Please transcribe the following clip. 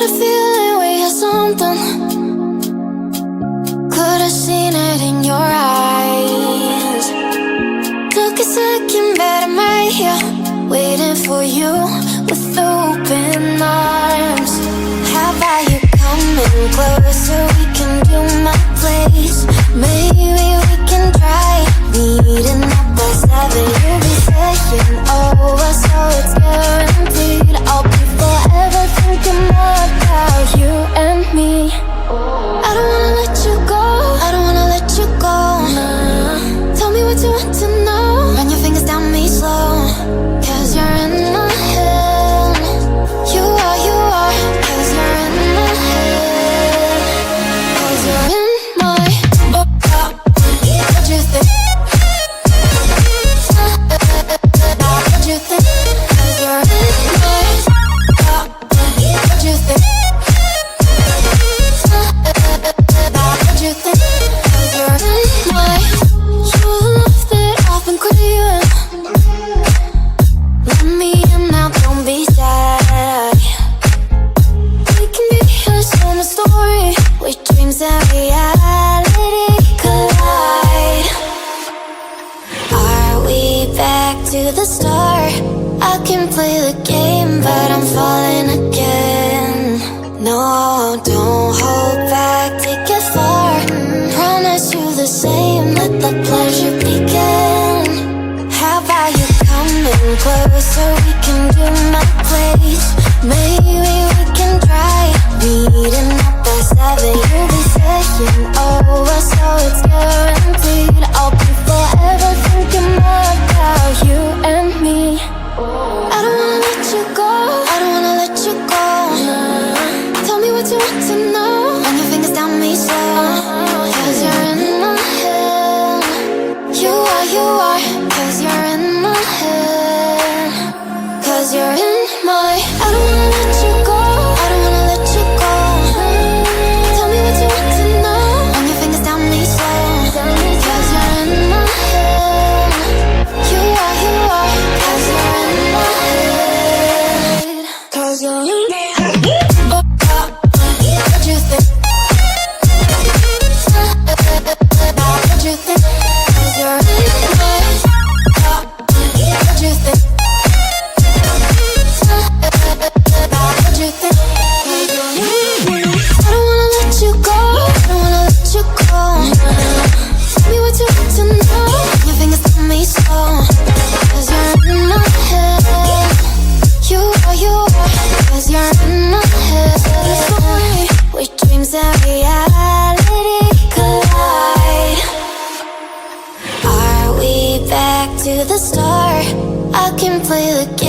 a feeling we had something. Could've seen it in your eyes. Took a second, but I'm right here, waiting for you with open arms. How about you coming closer? We can do my place. Maybe we can try meeting up by 7. You'll be saying over, so it's guaranteed. I'll be forever thinking more about you and me. I don't wanna let you go, I don't wanna let you go. Tell me what you want to know. Run your fingers down me slow, 'cause you're in my head. You are, 'cause you're in my head. 'Cause you're in my what you think? What you think? 'Cause you're in my what you think? What you think? 'Cause you're in my. You're the love that I've been craving. Let me in now, don't be shy. We can be a summer story where dreams and reality collide. Are we back to the start? I can play the game, but I'm falling again. No, don't hold back, take it far. Promise you the same, let the pleasure begin. How about you coming closer? We can do my place. Maybe we can try meeting up by 7. You'll be saying over, so it's guaranteed. I'll be forever thinking more about you and me. I don't wanna let you go, I don't wanna let you go. Tell me what you want to know. Run your fingers down me slow, 'cause you're in my head. You are, 'cause you're in my head. 'Cause you're in my. I don't wanna let you go, I don't wanna let you go. Tell me what you want to know. Run your fingers down me slow, 'cause you're in my head. You are, 'cause you're in my head. 'Cause you're in my head. What you think? What you think? 'Cause you're in my. What you think? What you think? 'Cause you're in my. I don't wanna let you go, I don't wanna let you go. Tell me what you want to know. Your fingers tell me slow, 'cause you're in my head. You are, 'cause you're in my head. The story where dreams and reality collide. Are we back to the start? I can play the game.